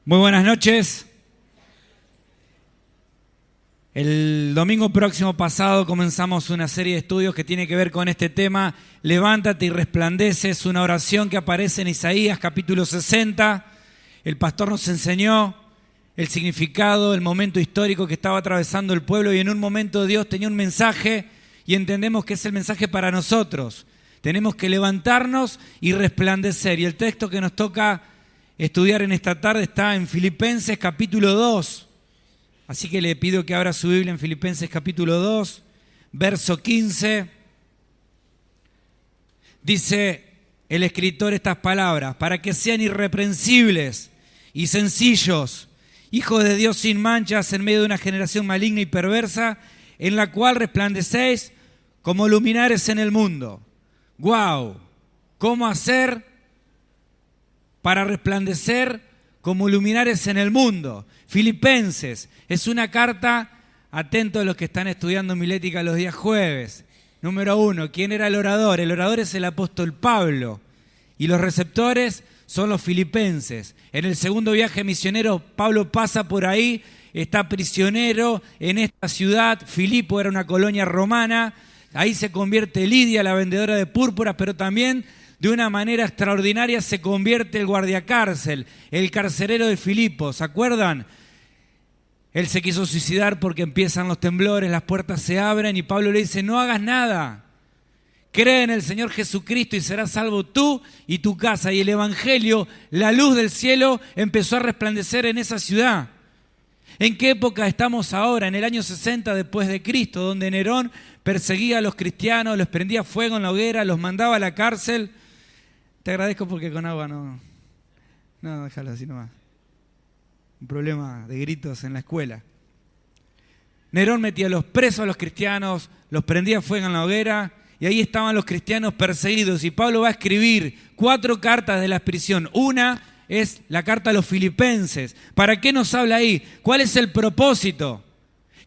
Muy buenas noches. El domingo próximo pasado comenzamos una serie de estudios que tiene que ver con este tema. Levántate y resplandece. Es una oración que aparece en Isaías capítulo 60. El pastor nos enseñó el significado, el momento histórico que estaba atravesando el pueblo, y en un momento Dios tenía un mensaje y entendemos que es el mensaje para nosotros. Tenemos que levantarnos y resplandecer. Y el texto que nos toca estudiar en esta tarde está en Filipenses capítulo 2. Así que le pido que abra su Biblia en Filipenses capítulo 2, verso 15. Dice el escritor estas palabras: para que sean irreprensibles y sencillos, hijos de Dios sin manchas en medio de una generación maligna y perversa, en la cual resplandecéis como luminares en el mundo. ¡Guau! ¿Cómo hacer para resplandecer como luminares en el mundo? Filipenses es una carta, atentos a los que están estudiando homilética los días jueves. Número 1, ¿quién era el orador? El orador es el apóstol Pablo y los receptores son los filipenses. En el segundo viaje misionero Pablo pasa por ahí, está prisionero en esta ciudad. Filipo era una colonia romana, ahí se convierte Lidia, la vendedora de púrpuras, pero también de una manera extraordinaria se convierte el guardiacárcel, el carcelero de Filipo. ¿Se acuerdan? Él se quiso suicidar porque empiezan los temblores, las puertas se abren y Pablo le dice: no hagas nada, cree en el Señor Jesucristo y serás salvo tú y tu casa. Y el evangelio, la luz del cielo, empezó a resplandecer en esa ciudad. ¿En qué época estamos ahora? En el año 60 después de Cristo, donde Nerón perseguía a los cristianos, los prendía fuego en la hoguera, los mandaba a la cárcel. Te agradezco porque con agua no, déjalo así nomás. Un problema de gritos en la escuela. Nerón metía los presos a los cristianos, los prendía fuego en la hoguera, y ahí estaban los cristianos perseguidos. Y Pablo va a escribir 4 cartas de la prisión. Una es la carta a los filipenses. ¿Para qué nos habla ahí? ¿Cuál es el propósito?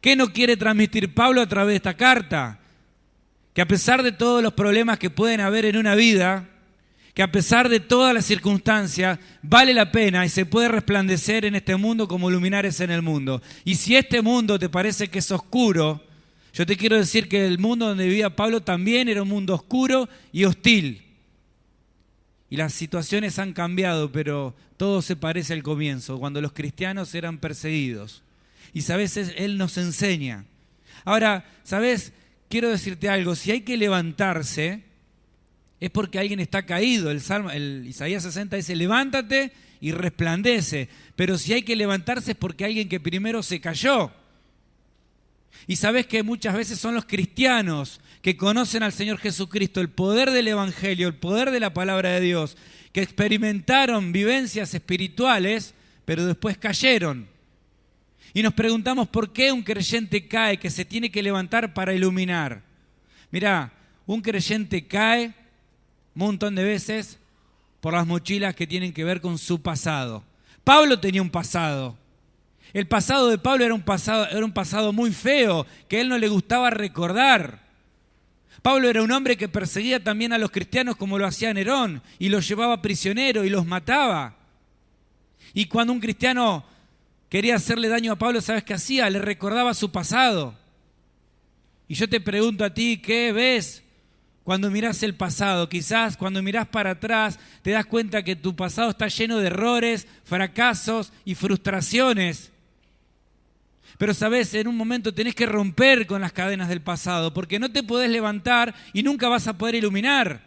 ¿Qué nos quiere transmitir Pablo a través de esta carta? Que a pesar de todos los problemas que pueden haber en una vida, que a pesar de todas las circunstancias, vale la pena y se puede resplandecer en este mundo como luminares en el mundo. Y si este mundo te parece que es oscuro, yo te quiero decir que el mundo donde vivía Pablo también era un mundo oscuro y hostil. Y las situaciones han cambiado, pero todo se parece al comienzo, cuando los cristianos eran perseguidos. Y sabes, él nos enseña. Ahora, sabes, quiero decirte algo: si hay que levantarse, es porque alguien está caído. El Isaías 60 dice: levántate y resplandece. Pero si hay que levantarse es porque alguien que primero se cayó. Y sabes que muchas veces son los cristianos que conocen al Señor Jesucristo, el poder del Evangelio, el poder de la palabra de Dios, que experimentaron vivencias espirituales, pero después cayeron. Y nos preguntamos por qué un creyente cae, que se tiene que levantar para iluminar. Mirá, un creyente cae un montón de veces por las mochilas que tienen que ver con su pasado. Pablo tenía un pasado. El pasado de Pablo era un pasado muy feo, que a él no le gustaba recordar. Pablo era un hombre que perseguía también a los cristianos como lo hacía Nerón, y los llevaba prisioneros y los mataba. Y cuando un cristiano quería hacerle daño a Pablo, ¿sabes qué hacía? Le recordaba su pasado. Y yo te pregunto a ti, ¿qué ves cuando mirás el pasado? Quizás cuando mirás para atrás te das cuenta que tu pasado está lleno de errores, fracasos y frustraciones. Pero sabés, en un momento tenés que romper con las cadenas del pasado, porque no te podés levantar y nunca vas a poder iluminar.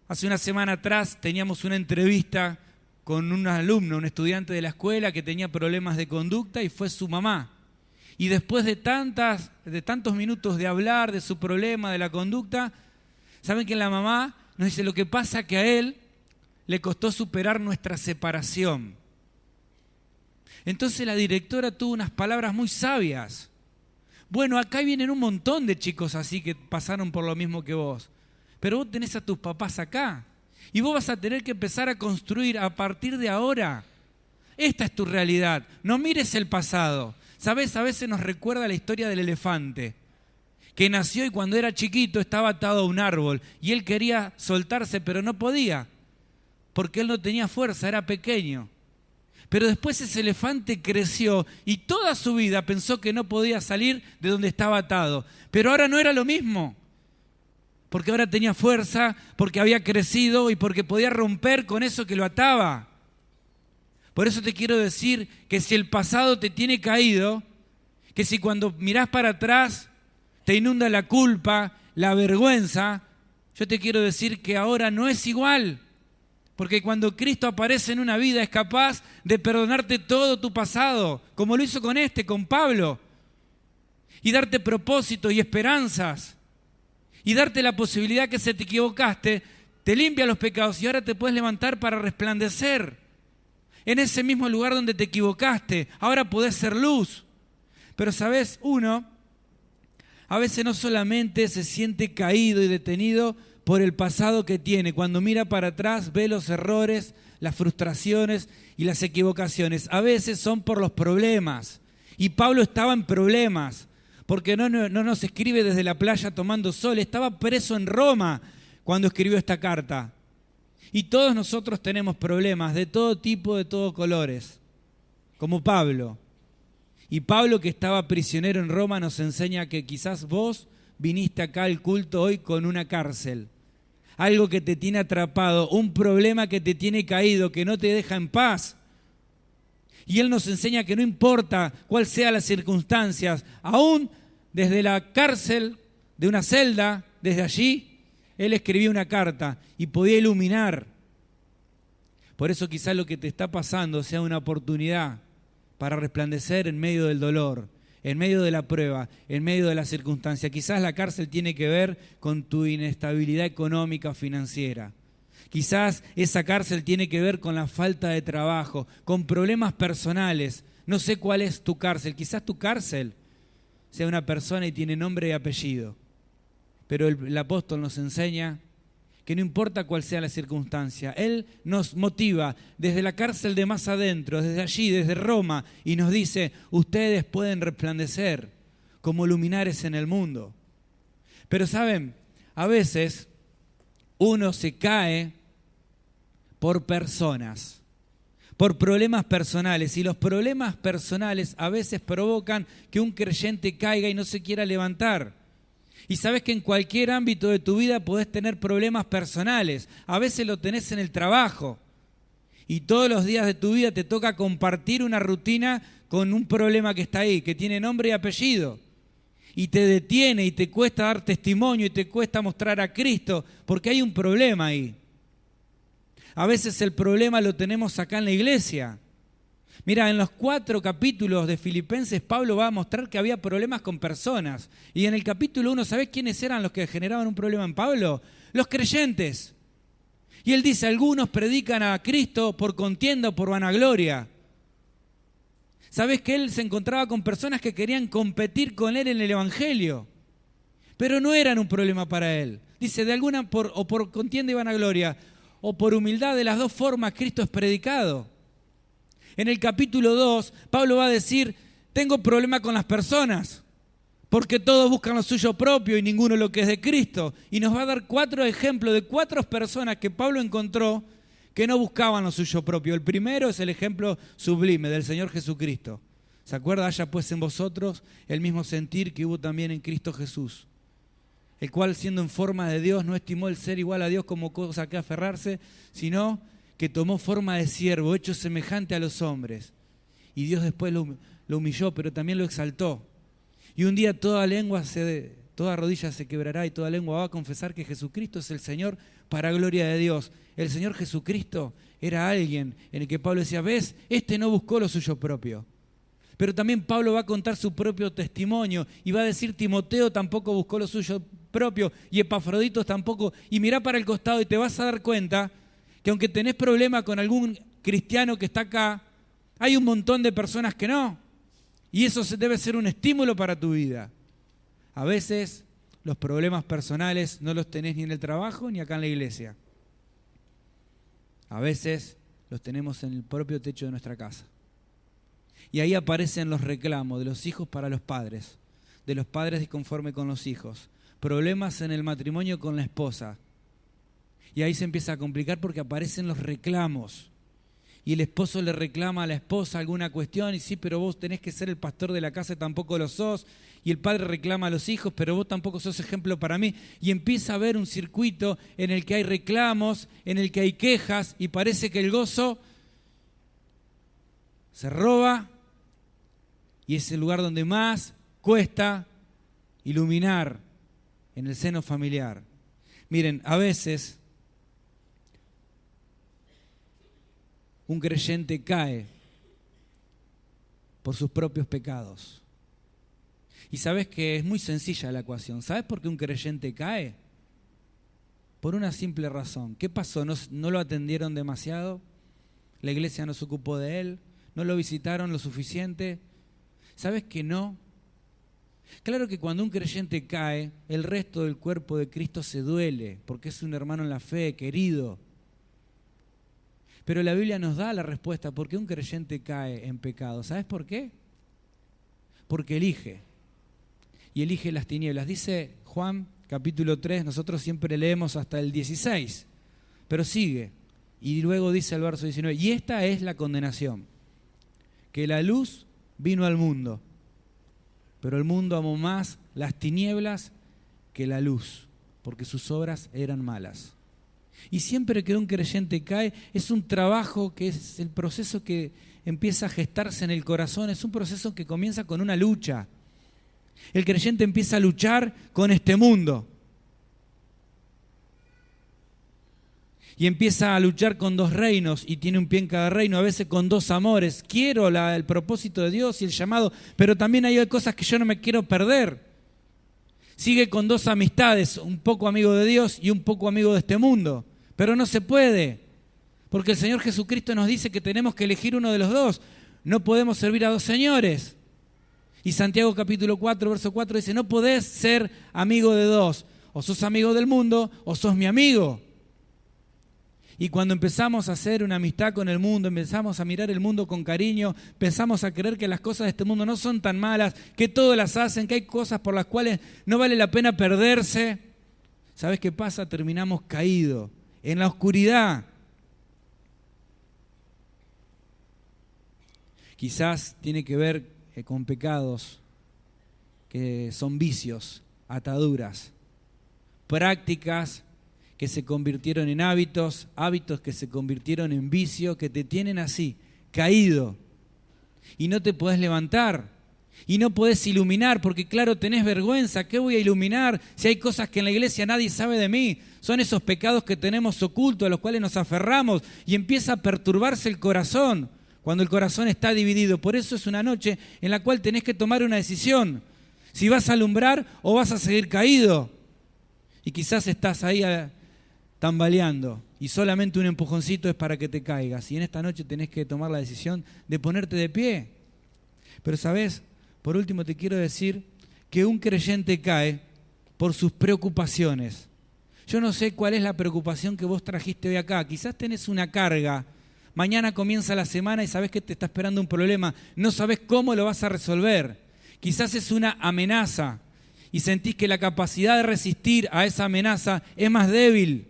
Hace una semana atrás teníamos una entrevista con un alumno, un estudiante de la escuela que tenía problemas de conducta, y fue su mamá. Y después de tantos minutos de hablar de su problema, de la conducta, ¿saben que la mamá nos dice: lo que pasa que a él le costó superar nuestra separación? Entonces la directora tuvo unas palabras muy sabias. Bueno, acá vienen un montón de chicos así que pasaron por lo mismo que vos, pero vos tenés a tus papás acá y vos vas a tener que empezar a construir a partir de ahora. Esta es tu realidad, no mires el pasado. ¿Sabes? A veces nos recuerda la historia del elefante, que nació y cuando era chiquito estaba atado a un árbol y él quería soltarse pero no podía, porque él no tenía fuerza, era pequeño. Pero después ese elefante creció y toda su vida pensó que no podía salir de donde estaba atado. Pero ahora no era lo mismo, porque ahora tenía fuerza, porque había crecido y porque podía romper con eso que lo ataba. Por eso te quiero decir que si el pasado te tiene caído, que si cuando mirás para atrás te inunda la culpa, la vergüenza, yo te quiero decir que ahora no es igual. Porque cuando Cristo aparece en una vida es capaz de perdonarte todo tu pasado, como lo hizo con Pablo, y darte propósitos y esperanzas, y darte la posibilidad que si te equivocaste, te limpia los pecados y ahora te puedes levantar para resplandecer. En ese mismo lugar donde te equivocaste, ahora podés ser luz. Pero ¿sabés? Uno a veces no solamente se siente caído y detenido por el pasado que tiene. Cuando mira para atrás ve los errores, las frustraciones y las equivocaciones. A veces son por los problemas. Y Pablo estaba en problemas, porque no nos escribe desde la playa tomando sol. Estaba preso en Roma cuando escribió esta carta. Y todos nosotros tenemos problemas de todo tipo, de todos colores, como Pablo. Y Pablo, que estaba prisionero en Roma, nos enseña que quizás vos viniste acá al culto hoy con una cárcel. Algo que te tiene atrapado, un problema que te tiene caído, que no te deja en paz. Y Él nos enseña que no importa cuál sean las circunstancias, aún desde la cárcel, de una celda, desde allí, Él escribía una carta y podía iluminar. Por eso quizás lo que te está pasando sea una oportunidad para resplandecer en medio del dolor, en medio de la prueba, en medio de la circunstancia. Quizás la cárcel tiene que ver con tu inestabilidad económica o financiera. Quizás esa cárcel tiene que ver con la falta de trabajo, con problemas personales. No sé cuál es tu cárcel. Quizás tu cárcel sea una persona y tiene nombre y apellido. Pero el apóstol nos enseña que no importa cuál sea la circunstancia, Él nos motiva desde la cárcel de más adentro, desde allí, desde Roma, y nos dice, ustedes pueden resplandecer como luminares en el mundo. Pero saben, a veces uno se cae por personas, por problemas personales, y los problemas personales a veces provocan que un creyente caiga y no se quiera levantar. Y sabes que en cualquier ámbito de tu vida podés tener problemas personales. A veces lo tenés en el trabajo. Y todos los días de tu vida te toca compartir una rutina con un problema que está ahí, que tiene nombre y apellido. Y te detiene y te cuesta dar testimonio y te cuesta mostrar a Cristo, porque hay un problema ahí. A veces el problema lo tenemos acá en la iglesia. Mira, en los 4 capítulos de Filipenses, Pablo va a mostrar que había problemas con personas. Y en el capítulo 1, ¿sabés quiénes eran los que generaban un problema en Pablo? Los creyentes. Y él dice, algunos predican a Cristo por contienda o por vanagloria. ¿Sabés que él se encontraba con personas que querían competir con él en el Evangelio? Pero no eran un problema para él. Dice, de alguna por contienda y vanagloria, o por humildad, de las dos formas Cristo es predicado. En el capítulo 2, Pablo va a decir, tengo problema con las personas, porque todos buscan lo suyo propio y ninguno lo que es de Cristo. Y nos va a dar 4 ejemplos de 4 personas que Pablo encontró que no buscaban lo suyo propio. El primero es el ejemplo sublime del Señor Jesucristo. ¿Se acuerda? Haya pues en vosotros el mismo sentir que hubo también en Cristo Jesús, el cual siendo en forma de Dios no estimó el ser igual a Dios como cosa que aferrarse, sino que tomó forma de siervo, hecho semejante a los hombres. Y Dios después lo humilló, pero también lo exaltó. Y un día toda rodilla se quebrará y toda lengua va a confesar que Jesucristo es el Señor para gloria de Dios. El Señor Jesucristo era alguien en el que Pablo decía, ¿ves? Este no buscó lo suyo propio. Pero también Pablo va a contar su propio testimonio y va a decir, Timoteo tampoco buscó lo suyo propio y Epafrodito tampoco. Y mirá para el costado y te vas a dar cuenta que aunque tenés problema con algún cristiano que está acá, hay un montón de personas que no. Y eso debe ser un estímulo para tu vida. A veces los problemas personales no los tenés ni en el trabajo ni acá en la iglesia. A veces los tenemos en el propio techo de nuestra casa. Y ahí aparecen los reclamos de los hijos para los padres, de los padres disconforme con los hijos, problemas en el matrimonio con la esposa. Y ahí se empieza a complicar porque aparecen los reclamos. Y el esposo le reclama a la esposa alguna cuestión, y sí, pero vos tenés que ser el pastor de la casa y tampoco lo sos. Y el padre reclama a los hijos, pero vos tampoco sos ejemplo para mí. Y empieza a haber un circuito en el que hay reclamos, en el que hay quejas, y parece que el gozo se roba, y es el lugar donde más cuesta iluminar en el seno familiar. Miren, a veces un creyente cae por sus propios pecados. Y sabes que es muy sencilla la ecuación. ¿Sabes por qué un creyente cae? Por una simple razón. ¿Qué pasó? ¿No lo atendieron demasiado? ¿La iglesia no se ocupó de él? ¿No lo visitaron lo suficiente? ¿Sabes que no? Claro que cuando un creyente cae, el resto del cuerpo de Cristo se duele, porque es un hermano en la fe, querido. Pero la Biblia nos da la respuesta por qué un creyente cae en pecado. ¿Sabes por qué? Porque elige. Y elige las tinieblas. Dice Juan capítulo 3, nosotros siempre leemos hasta el 16, pero sigue. Y luego dice el verso 19, y esta es la condenación, que la luz vino al mundo, pero el mundo amó más las tinieblas que la luz, porque sus obras eran malas. Y siempre que un creyente cae, es un trabajo que es el proceso que empieza a gestarse en el corazón, es un proceso que comienza con una lucha. El creyente empieza a luchar con este mundo. Y empieza a luchar con dos reinos y tiene un pie en cada reino, a veces con dos amores. Quiero el propósito de Dios y el llamado, pero también hay cosas que yo no me quiero perder. Sigue con dos amistades, un poco amigo de Dios y un poco amigo de este mundo. Pero no se puede, porque el Señor Jesucristo nos dice que tenemos que elegir uno de los dos. No podemos servir a dos señores. Y Santiago capítulo 4, verso 4 dice, no podés ser amigo de dos. O sos amigo del mundo o sos mi amigo. Y cuando empezamos a hacer una amistad con el mundo, empezamos a mirar el mundo con cariño, empezamos a creer que las cosas de este mundo no son tan malas, que todos las hacen, que hay cosas por las cuales no vale la pena perderse. ¿Sabes qué pasa? Terminamos caídos en la oscuridad. Quizás tiene que ver con pecados que son vicios, ataduras, prácticas que se convirtieron en hábitos, hábitos que se convirtieron en vicios, que te tienen así, caído. Y no te podés levantar. Y no podés iluminar, porque claro, tenés vergüenza. ¿Qué voy a iluminar si hay cosas que en la iglesia nadie sabe de mí? Son esos pecados que tenemos ocultos, a los cuales nos aferramos, y empieza a perturbarse el corazón, cuando el corazón está dividido. Por eso es una noche en la cual tenés que tomar una decisión. Si vas a alumbrar o vas a seguir caído. Y quizás estás ahí tambaleando y solamente un empujoncito es para que te caigas. Y en esta noche tenés que tomar la decisión de ponerte de pie. Pero ¿sabés? Por último te quiero decir que un creyente cae por sus preocupaciones. Yo no sé cuál es la preocupación que vos trajiste hoy acá. Quizás tenés una carga. Mañana comienza la semana y sabés que te está esperando un problema. No sabés cómo lo vas a resolver. Quizás es una amenaza y sentís que la capacidad de resistir a esa amenaza es más débil.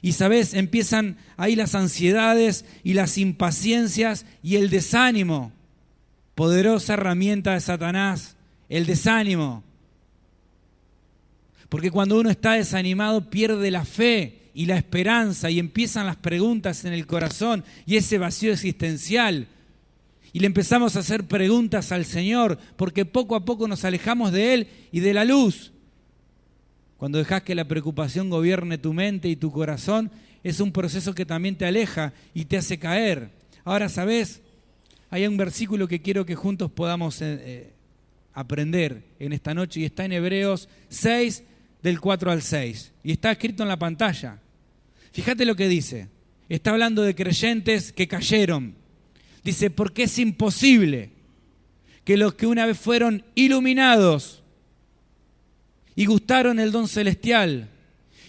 Y sabés, empiezan ahí las ansiedades y las impaciencias y el desánimo. Poderosa herramienta de Satanás, el desánimo. Porque cuando uno está desanimado pierde la fe y la esperanza y empiezan las preguntas en el corazón y ese vacío existencial. Y le empezamos a hacer preguntas al Señor porque poco a poco nos alejamos de Él y de la luz. Cuando dejás que la preocupación gobierne tu mente y tu corazón, es un proceso que también te aleja y te hace caer. Ahora, ¿sabés? Hay un versículo que quiero que juntos podamos aprender en esta noche y está en Hebreos 6, del 4 al 6. Y está escrito en la pantalla. Fíjate lo que dice. Está hablando de creyentes que cayeron. Dice, porque es imposible que los que una vez fueron iluminados y gustaron el don celestial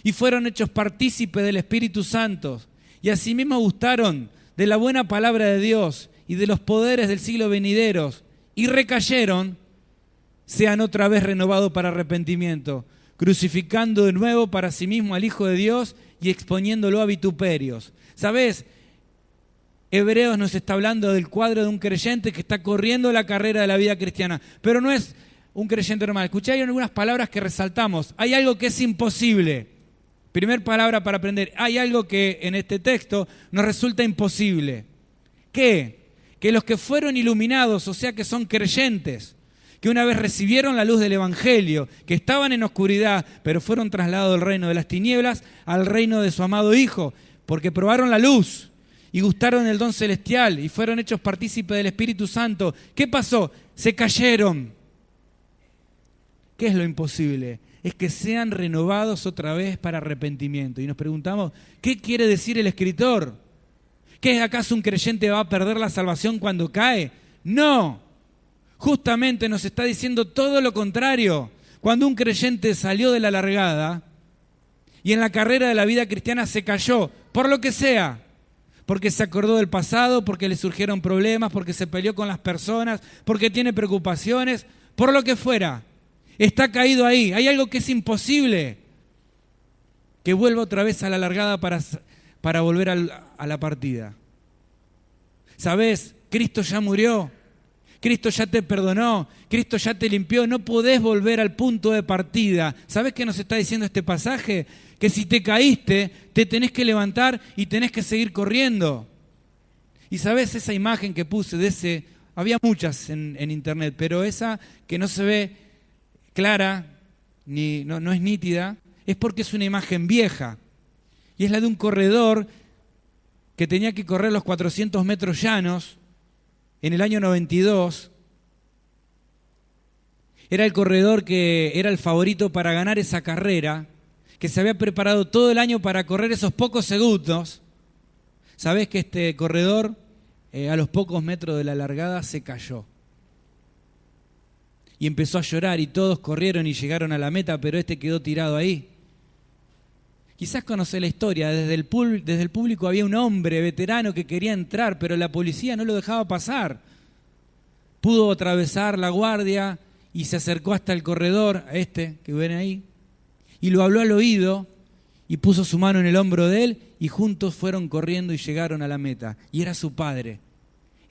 y fueron hechos partícipes del Espíritu Santo y asimismo gustaron de la buena palabra de Dios y de los poderes del siglo venideros y recayeron, sean otra vez renovados para arrepentimiento, crucificando de nuevo para sí mismo al Hijo de Dios y exponiéndolo a vituperios. ¿Sabes? Hebreos nos está hablando del cuadro de un creyente que está corriendo la carrera de la vida cristiana, pero no es un creyente normal. Escuché, hay algunas palabras que resaltamos. Hay algo que es imposible. Primer palabra para aprender. Hay algo que en este texto nos resulta imposible. ¿Qué? Que los que fueron iluminados, o sea que son creyentes, que una vez recibieron la luz del Evangelio, que estaban en oscuridad, pero fueron trasladados del reino de las tinieblas al reino de su amado Hijo, porque probaron la luz y gustaron el don celestial y fueron hechos partícipes del Espíritu Santo. ¿Qué pasó? Se cayeron. ¿Qué es lo imposible? Es que sean renovados otra vez para arrepentimiento. Y nos preguntamos, ¿qué quiere decir el escritor? ¿Qué es acaso un creyente va a perder la salvación cuando cae? No. Justamente nos está diciendo todo lo contrario. Cuando un creyente salió de la largada y en la carrera de la vida cristiana se cayó, por lo que sea, porque se acordó del pasado, porque le surgieron problemas, porque se peleó con las personas, porque tiene preocupaciones, por lo que fuera, está caído ahí. Hay algo que es imposible, que vuelva otra vez a la largada para volver a la partida. ¿Sabés? Cristo ya murió, Cristo ya te perdonó, Cristo ya te limpió, no podés volver al punto de partida. ¿Sabés qué nos está diciendo este pasaje? Que si te caíste, te tenés que levantar y tenés que seguir corriendo. Y sabés, esa imagen que puse de ese, había muchas en internet, pero esa que no se ve clara, no es nítida, es porque es una imagen vieja. Y es la de un corredor que tenía que correr los 400 metros llanos en el año 92. Era el corredor que era el favorito para ganar esa carrera, que se había preparado todo el año para correr esos pocos segundos. ¿Sabés que este corredor a los pocos metros de la largada se cayó? Y empezó a llorar y todos corrieron y llegaron a la meta, pero este quedó tirado ahí. Quizás conocés la historia, desde el público había un hombre veterano que quería entrar, pero la policía no lo dejaba pasar. Pudo atravesar la guardia y se acercó hasta el corredor, a este que ven ahí, y lo habló al oído y puso su mano en el hombro de él y juntos fueron corriendo y llegaron a la meta. Y era su padre.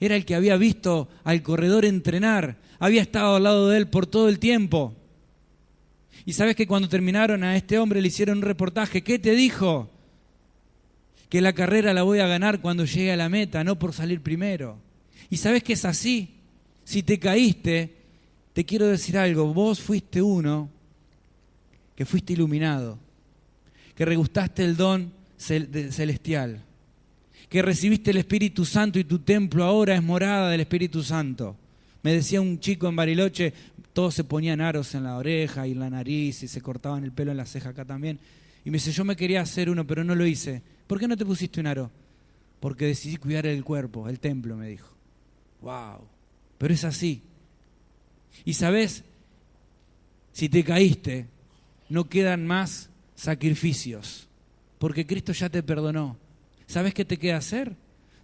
Era el que había visto al corredor entrenar, había estado al lado de él por todo el tiempo. Y sabes que cuando terminaron a este hombre le hicieron un reportaje. ¿Qué te dijo? Que la carrera la voy a ganar cuando llegue a la meta, no por salir primero. Y sabes que es así. Si te caíste, te quiero decir algo. Vos fuiste uno que fuiste iluminado, que regustaste el don celestial, que recibiste el Espíritu Santo y tu templo ahora es morada del Espíritu Santo. Me decía un chico en Bariloche, todos se ponían aros en la oreja y en la nariz y se cortaban el pelo en la ceja acá también. Y me dice, yo me quería hacer uno, pero no lo hice. ¿Por qué no te pusiste un aro? Porque decidí cuidar el cuerpo, el templo, me dijo. ¡Wow! Pero es así. Y sabes, si te caíste, no quedan más sacrificios, porque Cristo ya te perdonó. ¿Sabes qué te queda hacer?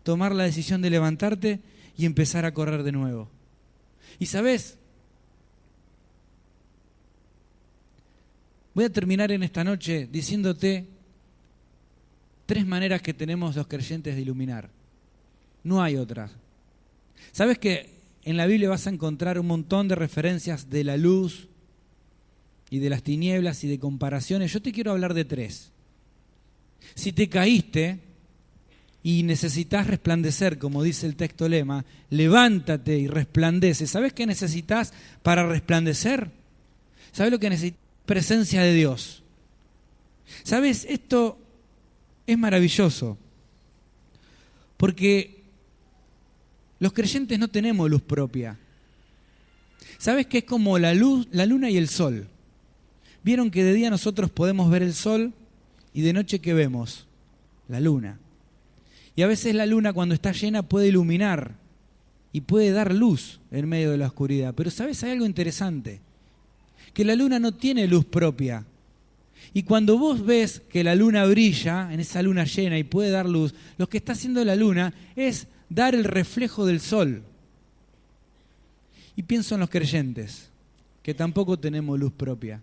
Tomar la decisión de levantarte y empezar a correr de nuevo. Y sabes, voy a terminar en esta noche diciéndote 3 maneras que tenemos los creyentes de iluminar. No hay otras. ¿Sabes que en la Biblia vas a encontrar un montón de referencias de la luz y de las tinieblas y de comparaciones? Yo te quiero hablar de 3. Si te caíste y necesitas resplandecer, como dice el texto lema, levántate y resplandece. ¿Sabes qué necesitas para resplandecer? ¿Sabes lo que necesitas? Presencia de Dios. ¿Sabes? Esto es maravilloso, porque los creyentes no tenemos luz propia. ¿Sabes que es como la luz, la luna y el sol? ¿Vieron que de día nosotros podemos ver el sol y de noche qué vemos? La luna. Y a veces la luna cuando está llena puede iluminar y puede dar luz en medio de la oscuridad. Pero ¿sabes? Hay algo interesante, que la luna no tiene luz propia. Y cuando vos ves que la luna brilla, en esa luna llena y puede dar luz, lo que está haciendo la luna es dar el reflejo del sol. Y pienso en los creyentes, que tampoco tenemos luz propia.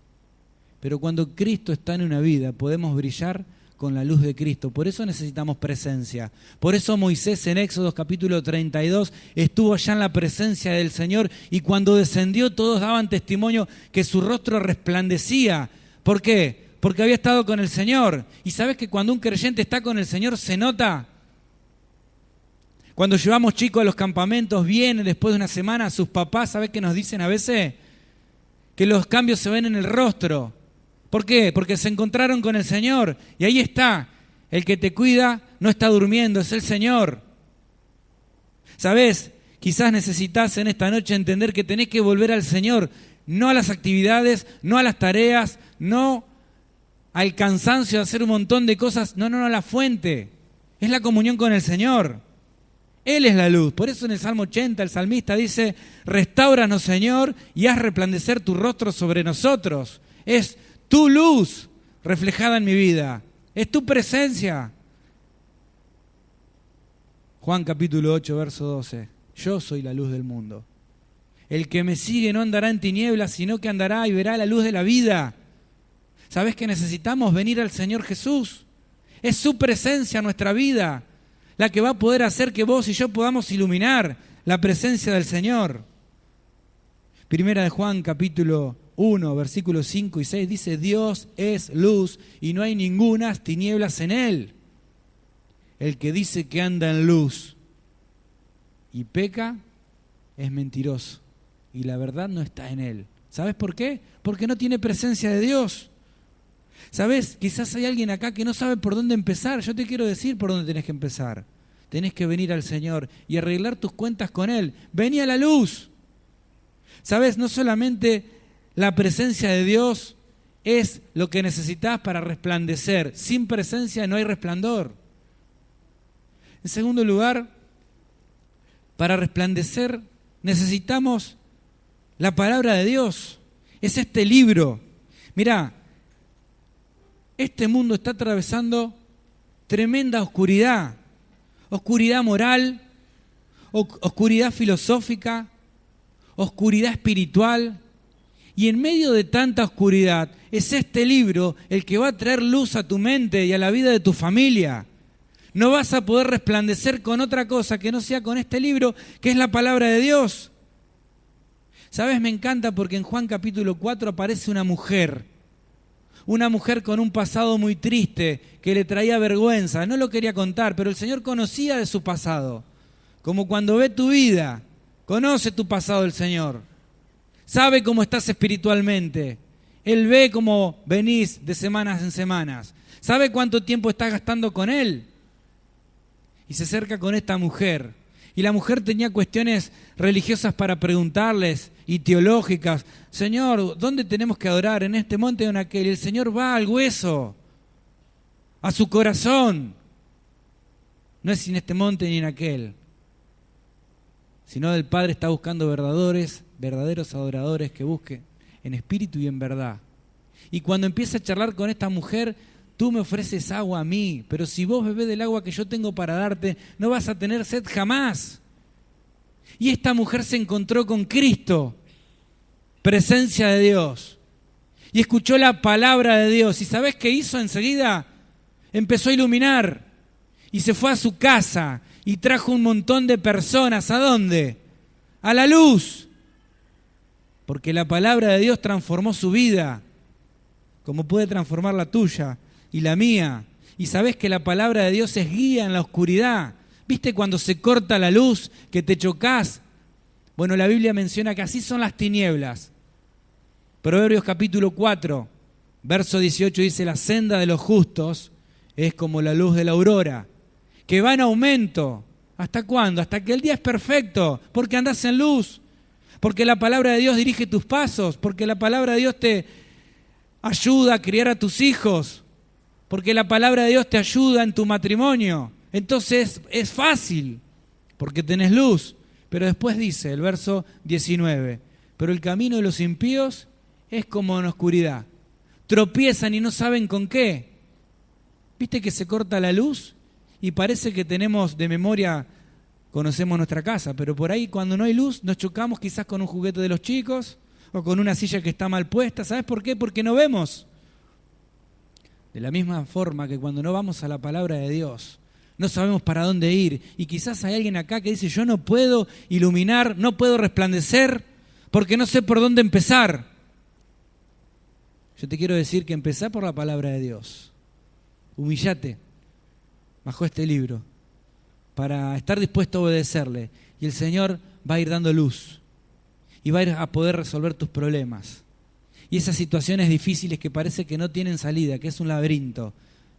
Pero cuando Cristo está en una vida, podemos brillar con la luz de Cristo. Por eso necesitamos presencia. Por eso Moisés en Éxodo capítulo 32 estuvo allá en la presencia del Señor y cuando descendió todos daban testimonio que su rostro resplandecía. ¿Por qué? Porque había estado con el Señor. ¿Y sabes que cuando un creyente está con el Señor se nota? Cuando llevamos chicos a los campamentos, vienen después de una semana, sus papás, ¿sabes qué nos dicen a veces? Que los cambios se ven en el rostro. ¿Por qué? Porque se encontraron con el Señor. Y ahí está, el que te cuida no está durmiendo, es el Señor. ¿Sabes? Quizás necesitas en esta noche entender que tenés que volver al Señor, no a las actividades, no a las tareas, no al cansancio de hacer un montón de cosas, no, a la fuente. Es la comunión con el Señor. Él es la luz. Por eso en el Salmo 80 el salmista dice, restáuranos, Señor, y haz resplandecer tu rostro sobre nosotros. Es tu luz reflejada en mi vida. Es tu presencia. Juan capítulo 8, verso 12. Yo soy la luz del mundo. El que me sigue no andará en tinieblas, sino que andará y verá la luz de la vida. ¿Sabés que necesitamos venir al Señor Jesús? Es su presencia en nuestra vida la que va a poder hacer que vos y yo podamos iluminar la presencia del Señor. Primera de Juan capítulo 1, versículos 5 y 6 dice, Dios es luz y no hay ningunas tinieblas en Él. El que dice que anda en luz y peca es mentiroso y la verdad no está en Él. ¿Sabes por qué? Porque no tiene presencia de Dios. ¿Sabes? Quizás hay alguien acá que no sabe por dónde empezar. Yo te quiero decir por dónde tenés que empezar. Tenés que venir al Señor y arreglar tus cuentas con Él. Vení a la luz. ¿Sabes? No solamente la presencia de Dios es lo que necesitas para resplandecer. Sin presencia no hay resplandor. En segundo lugar, para resplandecer necesitamos la palabra de Dios. Es este libro. Mirá, este mundo está atravesando tremenda oscuridad. Oscuridad moral, oscuridad filosófica, oscuridad espiritual. Y en medio de tanta oscuridad, es este libro el que va a traer luz a tu mente y a la vida de tu familia. No vas a poder resplandecer con otra cosa que no sea con este libro, que es la palabra de Dios. ¿Sabes? Me encanta porque en Juan capítulo 4 aparece una mujer con un pasado muy triste, que le traía vergüenza. No lo quería contar, pero el Señor conocía de su pasado. Como cuando ve tu vida, conoce tu pasado el Señor. Sabe cómo estás espiritualmente. Él ve cómo venís de semanas en semanas. Sabe cuánto tiempo estás gastando con Él. Y se acerca con esta mujer. Y la mujer tenía cuestiones religiosas para preguntarles y teológicas. Señor, ¿dónde tenemos que adorar? ¿En este monte o en aquel? Y el Señor va al hueso, a su corazón. No es en este monte ni en aquel, sino el Padre está buscando verdaderos adoradores que busquen en espíritu y en verdad. Y cuando empieza a charlar con esta mujer, tú me ofreces agua a mí, pero si vos bebés del agua que yo tengo para darte, no vas a tener sed jamás. Y esta mujer se encontró con Cristo, presencia de Dios, y escuchó la palabra de Dios. ¿Y sabés qué hizo enseguida? Empezó a iluminar y se fue a su casa y trajo un montón de personas. ¿A dónde? A la luz. Porque la palabra de Dios transformó su vida, como puede transformar la tuya y la mía. Y sabés que la palabra de Dios es guía en la oscuridad. ¿Viste cuando se corta la luz, que te chocás? Bueno, la Biblia menciona que así son las tinieblas. Proverbios capítulo 4, verso 18 dice, la senda de los justos es como la luz de la aurora, que va en aumento. ¿Hasta cuándo? Hasta que el día es perfecto, porque andás en luz, porque la palabra de Dios dirige tus pasos, porque la palabra de Dios te ayuda a criar a tus hijos, porque la palabra de Dios te ayuda en tu matrimonio. Entonces es fácil, porque tenés luz. Pero después dice el verso 19, pero el camino de los impíos es como en oscuridad. Tropiezan y no saben con qué. ¿Viste que se corta la luz? Y parece que tenemos de memoria, conocemos nuestra casa, pero por ahí cuando no hay luz nos chocamos quizás con un juguete de los chicos o con una silla que está mal puesta. ¿Sabes por qué? Porque no vemos. De la misma forma que cuando no vamos a la palabra de Dios, no sabemos para dónde ir. Y quizás hay alguien acá que dice, yo no puedo iluminar, no puedo resplandecer, porque no sé por dónde empezar. Yo te quiero decir que empezá por la palabra de Dios. Humillate bajo este libro para estar dispuesto a obedecerle. Y el Señor va a ir dando luz y va a ir a poder resolver tus problemas. Y esas situaciones difíciles que parece que no tienen salida, que es un laberinto,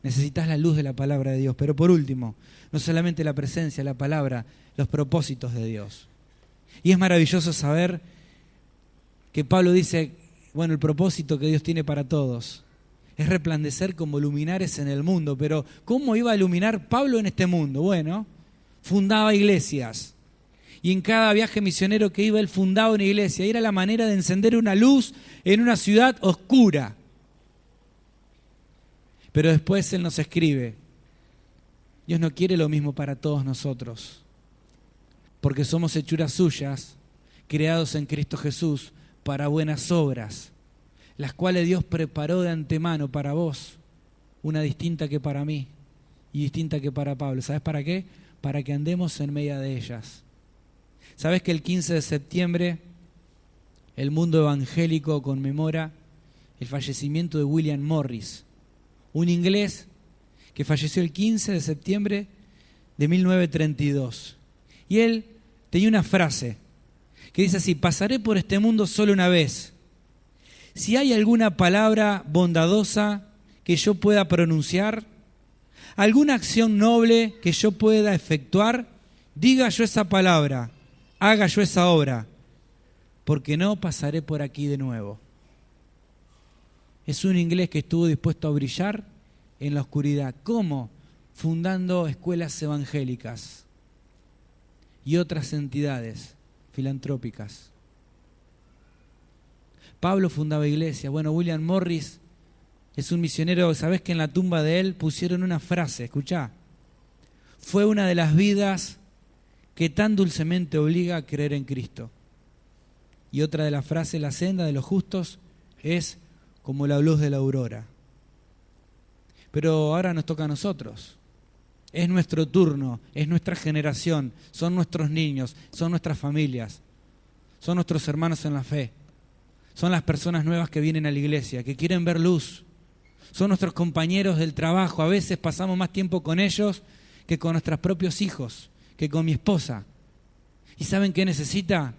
necesitas la luz de la palabra de Dios. Pero por último, no solamente la presencia, la palabra, los propósitos de Dios. Y es maravilloso saber que Pablo dice, bueno, el propósito que Dios tiene para todos es resplandecer como luminares en el mundo. Pero ¿cómo iba a iluminar Pablo en este mundo? Bueno, fundaba iglesias. Y en cada viaje misionero que iba, él fundaba una iglesia. Y era la manera de encender una luz en una ciudad oscura. Pero después él nos escribe, Dios no quiere lo mismo para todos nosotros, porque somos hechuras suyas, creados en Cristo Jesús para buenas obras, las cuales Dios preparó de antemano para vos, una distinta que para mí y distinta que para Pablo. ¿Sabes para qué? Para que andemos en medio de ellas. ¿Sabes que el 15 de septiembre el mundo evangélico conmemora el fallecimiento de William Morris, un inglés que falleció el 15 de septiembre de 1932? Y él tenía una frase que dice así: pasaré por este mundo solo una vez. Si hay alguna palabra bondadosa que yo pueda pronunciar, alguna acción noble que yo pueda efectuar, diga yo esa palabra, haga yo esa obra, porque no pasaré por aquí de nuevo. Es un inglés que estuvo dispuesto a brillar en la oscuridad. ¿Cómo? Fundando escuelas evangélicas y otras entidades filantrópicas. Pablo fundaba iglesias. Bueno, William Morris es un misionero. ¿Sabés que en la tumba de él pusieron una frase? Escuchá. Fue una de las vidas que tan dulcemente obliga a creer en Cristo. Y otra de las frases, la senda de los justos es como la luz de la aurora. Pero ahora nos toca a nosotros. Es nuestro turno, es nuestra generación, son nuestros niños, son nuestras familias, son nuestros hermanos en la fe, son las personas nuevas que vienen a la iglesia, que quieren ver luz, son nuestros compañeros del trabajo. A veces pasamos más tiempo con ellos que con nuestros propios hijos, que con mi esposa. ¿Y saben qué necesita?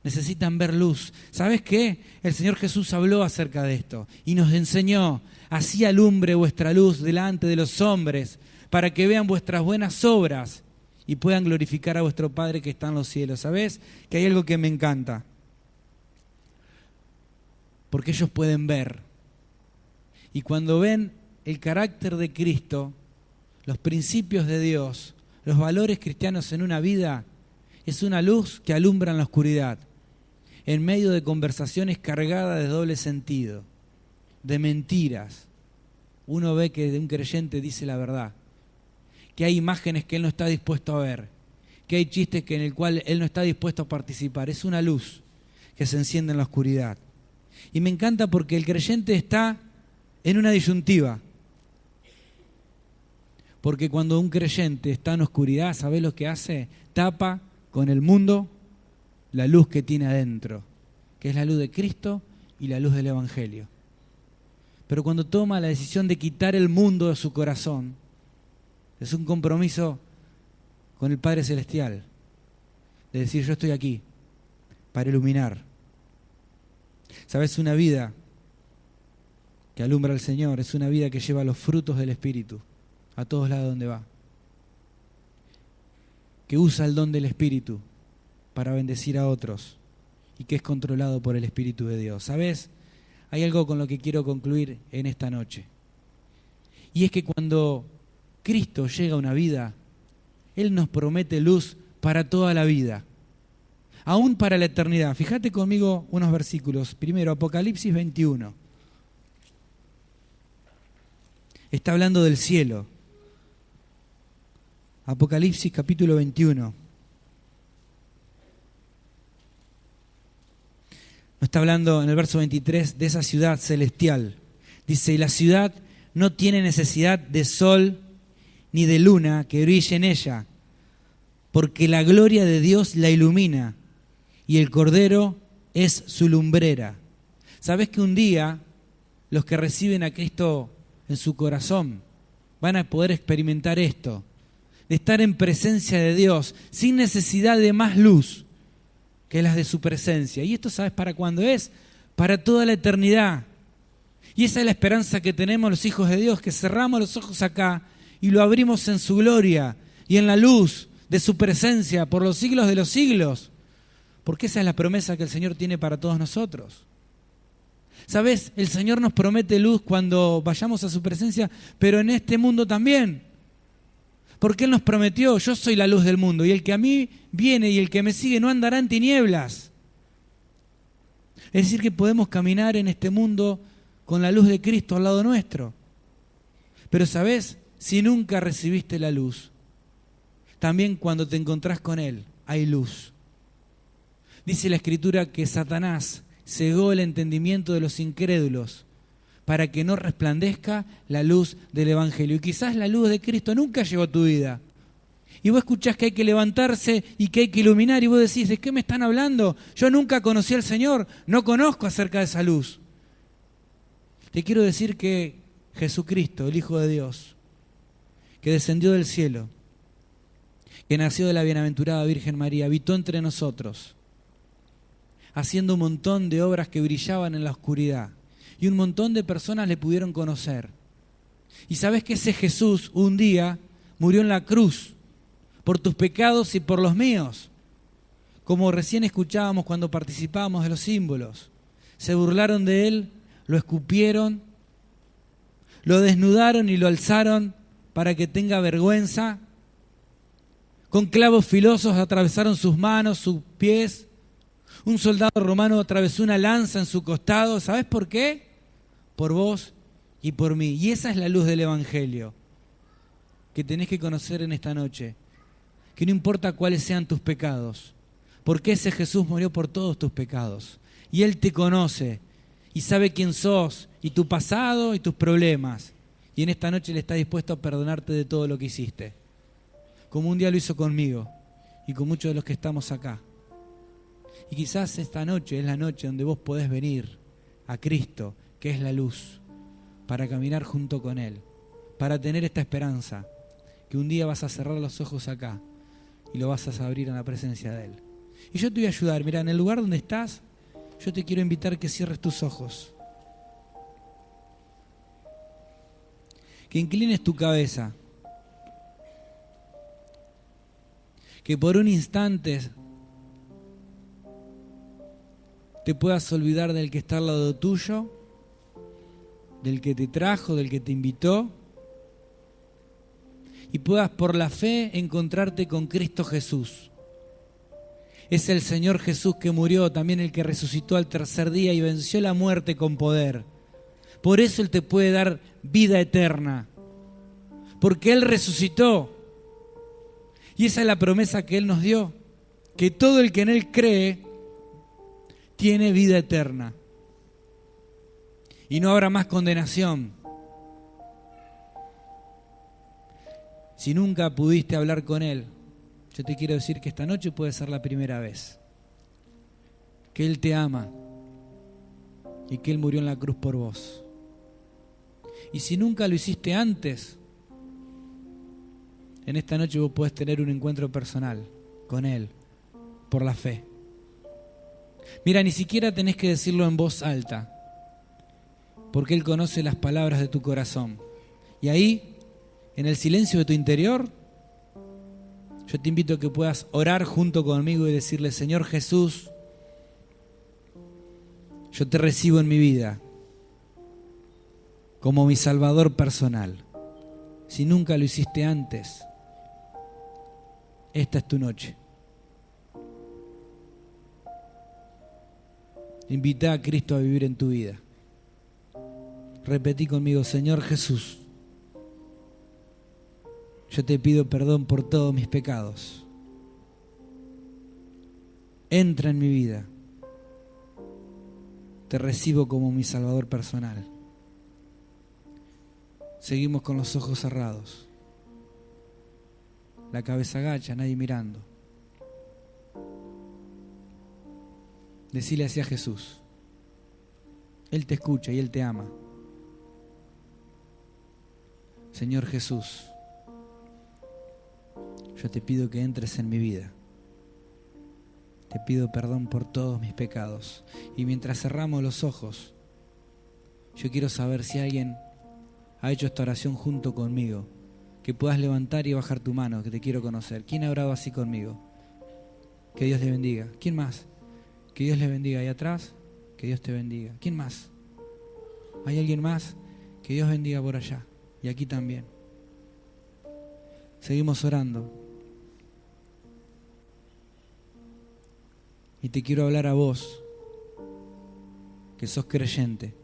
Necesitan ver luz. ¿Sabes qué? El Señor Jesús habló acerca de esto y nos enseñó: así alumbre vuestra luz delante de los hombres, para que vean vuestras buenas obras y puedan glorificar a vuestro Padre que está en los cielos. ¿Sabes? Que hay algo que me encanta. Porque ellos pueden ver. Y cuando ven el carácter de Cristo, los principios de Dios, los valores cristianos en una vida, es una luz que alumbra en la oscuridad, en medio de conversaciones cargadas de doble sentido, de mentiras. Uno ve que un creyente dice la verdad, que hay imágenes que él no está dispuesto a ver, que hay chistes en el cual él no está dispuesto a participar. Es una luz que se enciende en la oscuridad. Y me encanta porque el creyente está en una disyuntiva. Porque cuando un creyente está en oscuridad, ¿sabés lo que hace? Tapa con el mundo la luz que tiene adentro, que es la luz de Cristo y la luz del Evangelio. Pero cuando toma la decisión de quitar el mundo de su corazón, es un compromiso con el Padre Celestial, de decir: yo estoy aquí para iluminar. ¿Sabes? Una vida que alumbra al Señor es una vida que lleva los frutos del Espíritu a todos lados donde va, que usa el don del Espíritu para bendecir a otros y que es controlado por el Espíritu de Dios. ¿Sabes? Hay algo con lo que quiero concluir en esta noche. Y es que cuando Cristo llega a una vida, Él nos promete luz para toda la vida, aún para la eternidad. Fíjate conmigo unos versículos. Primero, Apocalipsis 21. Está hablando del cielo. Apocalipsis capítulo 21. Nos está hablando en el verso 23 de esa ciudad celestial. Dice: y la ciudad no tiene necesidad de sol ni de luna que brille en ella, porque la gloria de Dios la ilumina y el Cordero es su lumbrera. ¿Sabés que un día los que reciben a Cristo en su corazón van a poder experimentar esto, de estar en presencia de Dios sin necesidad de más luz que las de su presencia? Y esto, ¿sabes para cuándo es? Para toda la eternidad. Y esa es la esperanza que tenemos los hijos de Dios, que cerramos los ojos acá y lo abrimos en su gloria y en la luz de su presencia por los siglos de los siglos. Porque esa es la promesa que el Señor tiene para todos nosotros. ¿Sabes? El Señor nos promete luz cuando vayamos a su presencia, pero en este mundo también. Porque Él nos prometió: yo soy la luz del mundo, y el que a mí viene y el que me sigue no andará en tinieblas. Es decir, que podemos caminar en este mundo con la luz de Cristo al lado nuestro. Pero ¿sabes? Si nunca recibiste la luz, también cuando te encontrás con Él hay luz. Dice la Escritura que Satanás cegó el entendimiento de los incrédulos para que no resplandezca la luz del Evangelio. Y quizás la luz de Cristo nunca llegó a tu vida. Y vos escuchás que hay que levantarse y que hay que iluminar, y vos decís: ¿de qué me están hablando? Yo nunca conocí al Señor, no conozco acerca de esa luz. Te quiero decir que Jesucristo, el Hijo de Dios, que descendió del cielo, que nació de la bienaventurada Virgen María, habitó entre nosotros, haciendo un montón de obras que brillaban en la oscuridad, y un montón de personas le pudieron conocer. Y sabes que ese Jesús un día murió en la cruz por tus pecados y por los míos, como recién escuchábamos cuando participábamos de los símbolos. Se burlaron de Él, lo escupieron, lo desnudaron y lo alzaron para que tenga vergüenza. Con clavos filosos atravesaron sus manos, sus pies. Un soldado romano atravesó una lanza en su costado. ¿Sabes por qué? Por vos y por mí. Y esa es la luz del Evangelio que tenés que conocer en esta noche. Que no importa cuáles sean tus pecados, porque ese Jesús murió por todos tus pecados. Y Él te conoce y sabe quién sos y tu pasado y tus problemas. Y en esta noche Él está dispuesto a perdonarte de todo lo que hiciste, como un día lo hizo conmigo y con muchos de los que estamos acá. Y quizás esta noche es la noche donde vos podés venir a Cristo, que es la luz, para caminar junto con Él, para tener esta esperanza, que un día vas a cerrar los ojos acá y lo vas a abrir en la presencia de Él. Y yo te voy a ayudar. Mira, en el lugar donde estás, yo te quiero invitar que cierres tus ojos, que inclines tu cabeza, que por un instante te puedas olvidar del que está al lado tuyo, del que te trajo, del que te invitó, y puedas por la fe encontrarte con Cristo Jesús. Es el Señor Jesús que murió, también el que resucitó al tercer día y venció la muerte con poder. Por eso Él te puede dar vida eterna, porque Él resucitó. Y esa es la promesa que Él nos dio, que todo el que en Él cree tiene vida eterna. Y no habrá más condenación. Si nunca pudiste hablar con Él, yo te quiero decir que esta noche puede ser la primera vez. Que Él te ama y que Él murió en la cruz por vos. Y si nunca lo hiciste antes, en esta noche vos podés tener un encuentro personal con Él por la fe. Mira, ni siquiera tenés que decirlo en voz alta, porque Él conoce las palabras de tu corazón. Y ahí, en el silencio de tu interior, yo te invito a que puedas orar junto conmigo y decirle: Señor Jesús, yo te recibo en mi vida como mi Salvador personal. Si nunca lo hiciste antes, esta es tu noche. Invita a Cristo a vivir en tu vida. Repetí conmigo: Señor Jesús, yo te pido perdón por todos mis pecados. Entra en mi vida. Te recibo como mi Salvador personal. Seguimos con los ojos cerrados, la cabeza agacha, nadie mirando. Decile así a Jesús. Él te escucha y Él te ama. Señor Jesús, yo te pido que entres en mi vida. Te pido perdón por todos mis pecados. Y mientras cerramos los ojos, yo quiero saber si alguien ha hecho esta oración junto conmigo. Que puedas levantar y bajar tu mano, que te quiero conocer. ¿Quién ha orado así conmigo? Que Dios le bendiga. ¿Quién más? Que Dios le bendiga. Ahí atrás, que Dios te bendiga. ¿Quién más? ¿Hay alguien más? Que Dios bendiga por allá. Y aquí también. Seguimos orando. Y te quiero hablar a vos, que sos creyente,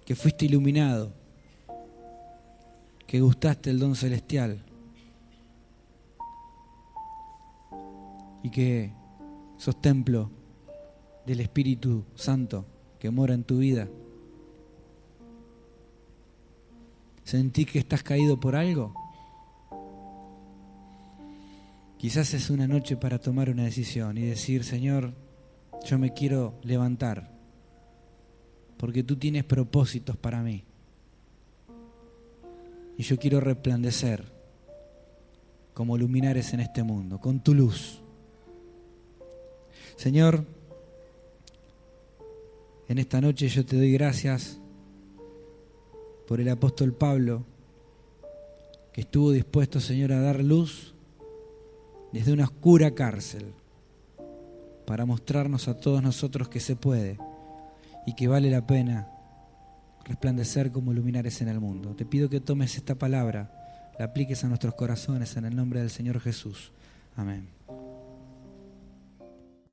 que fuiste iluminado, que gustaste el don celestial y que sos templo del Espíritu Santo que mora en tu vida. ¿Sentís que estás caído por algo? Quizás es una noche para tomar una decisión y decir, Señor, yo me quiero levantar porque tú tienes propósitos para mí y yo quiero resplandecer como luminares en este mundo, con tu luz. Señor, en esta noche yo te doy gracias por el apóstol Pablo, que estuvo dispuesto, Señor, a dar luz desde una oscura cárcel para mostrarnos a todos nosotros que se puede y que vale la pena resplandecer como luminares en el mundo. Te pido que tomes esta palabra, la apliques a nuestros corazones en el nombre del Señor Jesús. Amén.